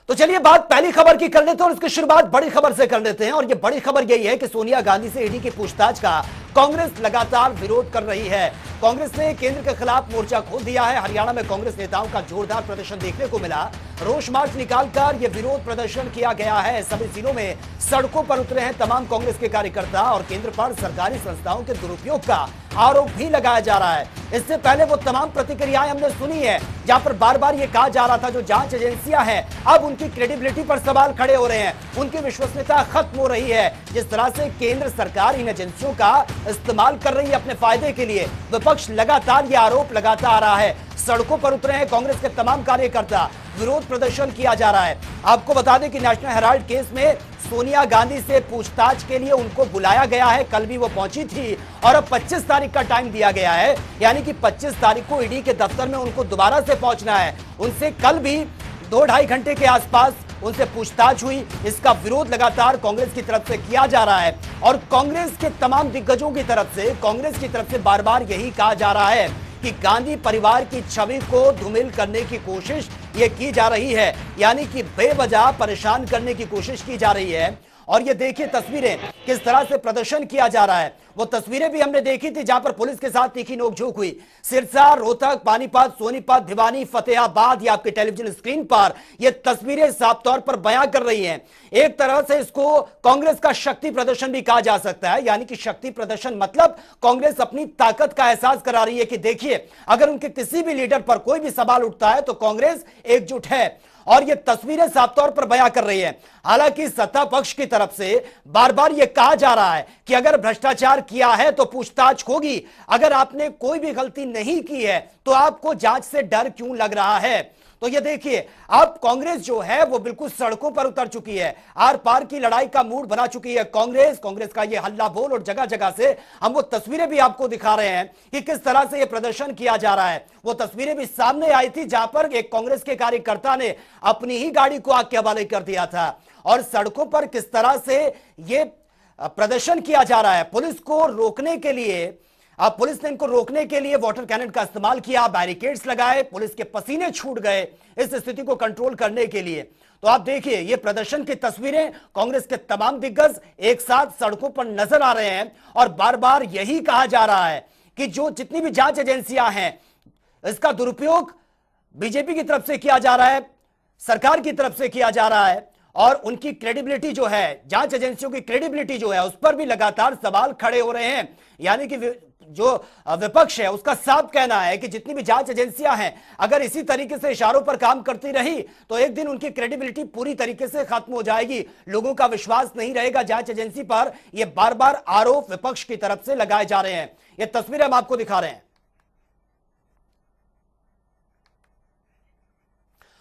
तो चलिए बात पहली खबर की कर लेते हैं और उसकी शुरुआत बड़ी खबर से कर लेते हैं। और ये बड़ी खबर यही है कि सोनिया गांधी से ईडी की पूछताछ का कांग्रेस लगातार विरोध कर रही है। कांग्रेस ने केंद्र के खिलाफ मोर्चा खोल दिया है। हरियाणा में कांग्रेस नेताओं का जोरदार प्रदर्शन देखने को मिला। रोष मार्च निकालकर यह विरोध प्रदर्शन किया गया है। सभी जिलों में सड़कों पर उतरे हैं तमाम कांग्रेस के कार्यकर्ता और केंद्र पर सरकारी संस्थाओं के दुरुपयोग का आरोप भी लगाया जा रहा है। इससे पहले वो तमाम प्रतिक्रियाएं हमने सुनी है जहां पर बार बार ये कहा जा रहा था जो जांच एजेंसियां हैं अब उनकी क्रेडिबिलिटी पर सवाल खड़े हो रहे हैं, उनकी विश्वसनीयता खत्म हो रही है। जिस तरह से केंद्र सरकार इन एजेंसियों का इस्तेमाल कर रही है अपने फायदे के लिए, विपक्ष लगातार ये आरोप लगाता आ रहा है। सड़कों पर उतरे हैं कांग्रेस के तमाम कार्यकर्ता, विरोध प्रदर्शन किया जा रहा है। आपको बता दें कि नेशनल हेराल्ड केस में सोनिया गांधी से पूछताछ के लिए उनको बुलाया गया है। कल भी वो पहुंची थी और अब 25 तारीख का टाइम दिया गया है, यानी कि 25 तारीख को ईडी के दफ्तर में उनको दोबारा से पहुंचना है। उनसे कल भी 2-2.5 घंटे के आसपास उनसे पूछताछ हुई। इसका विरोध लगातार कांग्रेस की तरफ से किया जा रहा है और कांग्रेस के तमाम दिग्गजों की तरफ से, कांग्रेस की तरफ से बार बार यही कहा जा रहा है कि गांधी परिवार की छवि को धूमिल करने की कोशिश ये की जा रही है, यानी कि बेवजह परेशान करने की कोशिश की जा रही है। और ये देखिए तस्वीरें किस तरह से प्रदर्शन किया जा रहा है। वो तस्वीरें भी हमने देखी थी जहां पर पुलिस के साथ तीखी नोकझोंक हुई। सिरसा, रोहतक, पानीपत, सोनीपत, भिवानी, फतेहाबाद, ये आपके टेलीविजन स्क्रीन पर ये तस्वीरें साफ तौर पर बयां कर रही हैं। एक तरह से इसको कांग्रेस का शक्ति प्रदर्शन भी कहा जा सकता है, यानी कि शक्ति प्रदर्शन मतलब कांग्रेस अपनी ताकत का एहसास करा रही है कि देखिए अगर उनके किसी भी लीडर पर कोई भी सवाल उठता है तो कांग्रेस एकजुट है। और ये तस्वीरें साफ तौर पर बयां कर रही है। हालांकि सत्ता पक्ष की तरफ से बार बार यह कहा जा रहा है कि अगर भ्रष्टाचार किया है तो पूछताछ होगी, अगर आपने कोई भी गलती नहीं की है तो आपको जांच से डर क्यों लग रहा है। तो ये देखिए अब कांग्रेस जो है वो बिल्कुल सड़कों पर उतर चुकी है, आर पार की लड़ाई का मूड बना चुकी है कांग्रेस का ये हल्ला बोल। और जगह जगह से हम वो तस्वीरें भी आपको दिखा रहे हैं कि किस तरह से ये प्रदर्शन किया जा रहा है। वो तस्वीरें भी सामने आई थी जहां पर एक कांग्रेस के कार्यकर्ता ने अपनी ही गाड़ी को आग के हवाले कर दिया था। और सड़कों पर किस तरह से ये प्रदर्शन किया जा रहा है, पुलिस को रोकने के लिए, अब पुलिस ने इनको रोकने के लिए वाटर कैनन का इस्तेमाल किया, बैरिकेड्स लगाए, पुलिस के पसीने छूट गए इस स्थिति को कंट्रोल करने के लिए। तो आप देखिए ये प्रदर्शन की तस्वीरें, कांग्रेस के तमाम दिग्गज एक साथ सड़कों पर नजर आ रहे हैं और बार बार यही कहा जा रहा है कि जो जितनी भी जांच एजेंसियां हैं इसका दुरुपयोग बीजेपी की तरफ से किया जा रहा है, सरकार की तरफ से किया जा रहा है और उनकी क्रेडिबिलिटी जो है, जांच एजेंसियों की क्रेडिबिलिटी जो है उस पर भी लगातार सवाल खड़े हो रहे हैं। यानी कि जो विपक्ष है उसका साफ कहना है कि जितनी भी जांच एजेंसियां हैं अगर इसी तरीके से इशारों पर काम करती रही तो एक दिन उनकी क्रेडिबिलिटी पूरी तरीके से खत्म हो जाएगी, लोगों का विश्वास नहीं रहेगा जांच एजेंसी पर। यह बार बार आरोप विपक्ष की तरफ से लगाए जा रहे हैं। यह तस्वीरें हम आपको दिखा रहे हैं।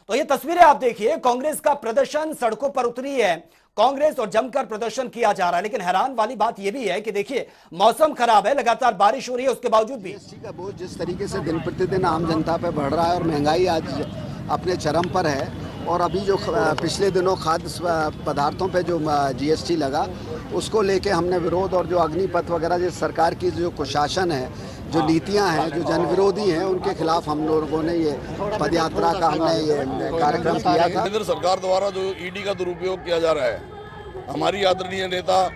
तो ये तस्वीरें आप देखिए, कांग्रेस का प्रदर्शन सड़कों पर उतरी है कांग्रेस और जमकर प्रदर्शन किया जा रहा है। लेकिन हैरान वाली बात यह भी है कि देखिए मौसम खराब है, लगातार बारिश हो रही है, उसके बावजूद भी जीएसटी का बोझ जिस तरीके से दिन प्रतिदिन आम जनता पे बढ़ रहा है और महंगाई आज अपने चरम पर है। और अभी जो पिछले दिनों खाद्य पदार्थों पे जो जीएसटी लगा उसको लेके हमने विरोध, और जो अग्निपथ वगैरह जिस सरकार की जो कुशासन है, जो नीतियां हैं, जो जन विरोधी हैं, उनके खिलाफ हम लोगों ने ये पदयात्रा का हमने ये कार्यक्रम किया था। केंद्र सरकार द्वारा जो ईडी का दुरुपयोग किया जा रहा है, हमारी आदरणीय नेता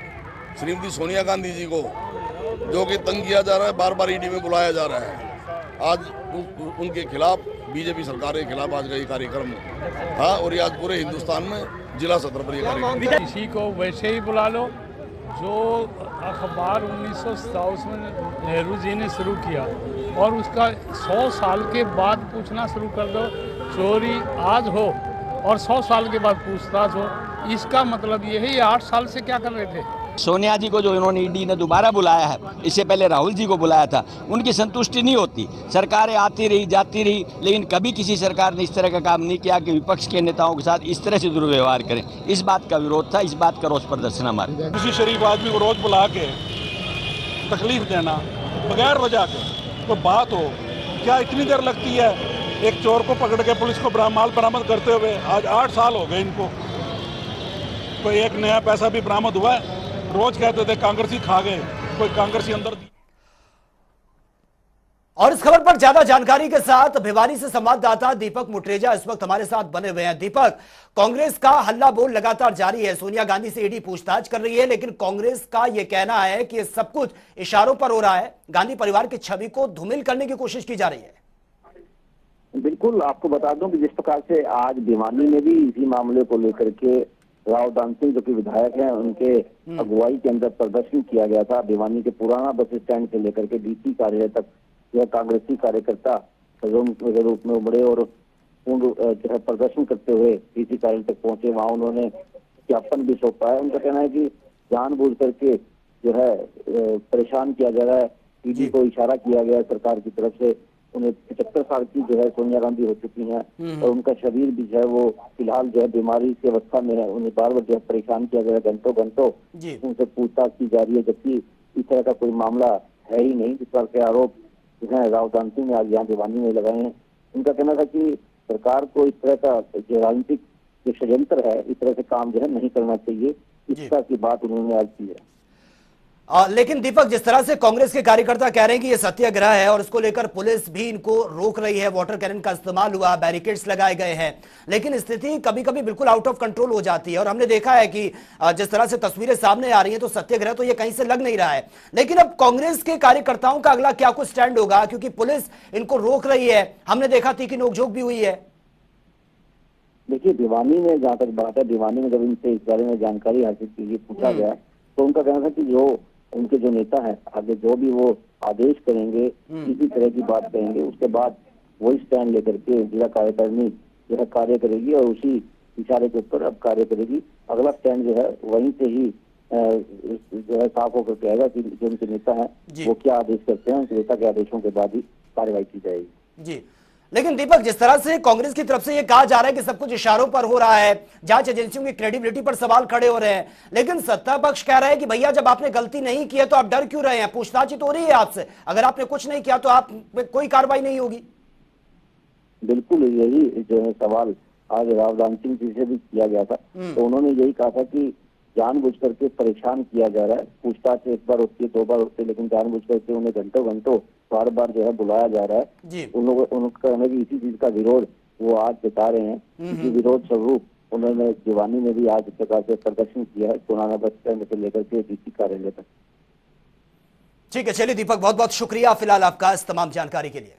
श्रीमती सोनिया गांधी जी को जो कि तंग किया जा रहा है, बार बार ईडी में बुलाया जा रहा है। आज उनके खिलाफ, बीजेपी सरकार के खिलाफ आज का ये कार्यक्रम था और ये आज पूरे हिंदुस्तान में जिला सत्र पर ये कार्यक्रम। किसी को वैसे ही बुला लो जो अखबार 1927 में नेहरू जी ने शुरू किया और उसका 100 साल के बाद पूछना शुरू कर दो, चोरी आज हो और 100 साल के बाद पूछताछ हो, इसका मतलब यही 8 साल से क्या कर रहे थे। सोनिया जी को जो इन्होंने ईडी ने दोबारा बुलाया है, इससे पहले राहुल जी को बुलाया था, उनकी संतुष्टि नहीं होती। सरकारें आती रही जाती रही, लेकिन कभी किसी सरकार ने इस तरह का काम नहीं किया कि विपक्ष के नेताओं के साथ इस तरह से दुर्व्यवहार करें। इस बात का विरोध था, इस बात का रोष प्रदर्शन हमारे। किसी शरीफ आदमी को रोज बुला के तकलीफ देना बगैर वजह के कोई बात हो, क्या इतनी देर लगती है एक चोर को पकड़ के पुलिस को माल बरामद करते हुए? आज 8 साल हो गए इनको, कोई एक नया पैसा भी बरामद हुआ है? रोज कहते थे कांग्रेसी खा गए, कोई कांग्रेसी अंदर। और इस खबर पर ज्यादा जानकारी के साथ भिवानी से संवाददाता दीपक मुटरेजा इस वक्त हमारे साथ बने हुए हैं। दीपक, कांग्रेस का हल्ला बोल लगातार जारी है। सोनिया गांधी से ईडी पूछताछ कर रही है, लेकिन कांग्रेस का यह कहना है कि सब कुछ इशारों पर हो रहा है, गांधी परिवार की छवि को धूमिल करने की कोशिश की जा रही है। बिल्कुल, आपको बता दूं कि जिस प्रकार से आज भिवानी में भी इसी मामले को लेकर के राव दान सिंह जो कि विधायक हैं उनके अगुवाई के अंदर प्रदर्शन किया गया था। भिवानी के पुराना बस स्टैंड से लेकर के डीसी कार्यालय तक यह कांग्रेसी कार्यकर्ता के रूप में उमड़े और पूर्ण जो है प्रदर्शन करते हुए डीसी कार्यालय तक पहुंचे। वहां उन्होंने ज्ञापन भी सौंपा है। उनका कहना है कि जानबूझ करके जो है परेशान किया जा रहा है। ईडी को इशारा किया गया सरकार की तरफ से। उन्हें 75 साल की जो है सोनिया गांधी हो चुकी हैं और उनका शरीर भी जो है वो फिलहाल जो है बीमारी की अवस्था में है। उन्हें बार बार जो है परेशान किया गया, घंटों उनसे पूछताछ की जा रही है, जबकि इस तरह का कोई मामला है ही नहीं। जिस पर के आरोप जो है राव दान सिंह ने आज यहाँ भिवानी में लगाए हैं। उनका कहना था कि सरकार को इस तरह का जो राजनीतिक जो षड्यंत्र है, इस तरह से काम जो है नहीं करना चाहिए। इस तरह की बात उन्होंने आज की है। लेकिन दीपक, जिस तरह से कांग्रेस के कार्यकर्ता कह रहे हैं कि यह सत्याग्रह है और इसको लेकर पुलिस भी इनको रोक रही है, वाटर कैनन का इस्तेमाल हुआ, बैरिकेड्स लगाए गए हैं, लेकिन स्थिति कभी कभी बिल्कुल आउट ऑफ कंट्रोल हो जाती है। और हमने देखा है कि जिस तरह से तस्वीरें सामने आ रही हैं तो सत्याग्रह तो ये कहीं से लग नहीं रहा है। लेकिन अब कांग्रेस के कार्यकर्ताओं का अगला क्या कुछ स्टैंड होगा, क्योंकि पुलिस इनको रोक रही है। हमने देखा तीखी नोकझोंक भी हुई है। देखिए, भिवानी में जहाँ तक बात है, भिवानी में जब इनसे इस बारे में जानकारी हासिल की गई, पूछा गया, तो उनका कहना था कि जो उनके जो नेता हैं आगे जो भी वो आदेश करेंगे, इसी तरह की बात करेंगे, उसके बाद वही स्टैंड लेकर के जिला कार्यकारिणी जो है कार्य करेगी और उसी इशारे के ऊपर अब कार्य करेगी। अगला स्टैंड जो है वहीं से ही जो है साफ होकर के आएगा कि जो उनके नेता हैं वो क्या आदेश करते हैं, उनके नेता के आदेशों के बाद ही कार्रवाई की जाएगी। जी, लेकिन दीपक, जिस तरह से कांग्रेस की तरफ से यह कहा जा रहा है कि सब कुछ इशारों पर हो रहा है, जांच एजेंसियों की क्रेडिबिलिटी पर सवाल खड़े हो रहे हैं, लेकिन सत्ता पक्ष कह रहा है कि भैया जब आपने गलती नहीं की है तो आप डर क्यों रहे हैं? पूछताछ तो हो रही है आपसे, अगर आपने कुछ नहीं किया तो आप कोई कार्रवाई नहीं होगी। बिल्कुल, यही जो है सवाल आज राव दान सिंह जी से भी किया गया था। तो उन्होंने यही कहा था कि जानबूझ करके परेशान किया जा रहा है। पूछताछ एक बार होती है, 2 बार होती है, लेकिन जानबूझ करके उन्हें घंटों बार बार जो है बुलाया जा रहा है। उनका कहना है कि इसी चीज का विरोध वो आज जता रहे हैं। इसी विरोध स्वरूप उन्होंने भिवानी में भी आज इस प्रकार से प्रदर्शन किया है, पुराना बस स्टैंड से लेकर के डीसी कार्यालय तक। ठीक है, चलिए दीपक, बहुत बहुत शुक्रिया फिलहाल आपका इस तमाम जानकारी के लिए।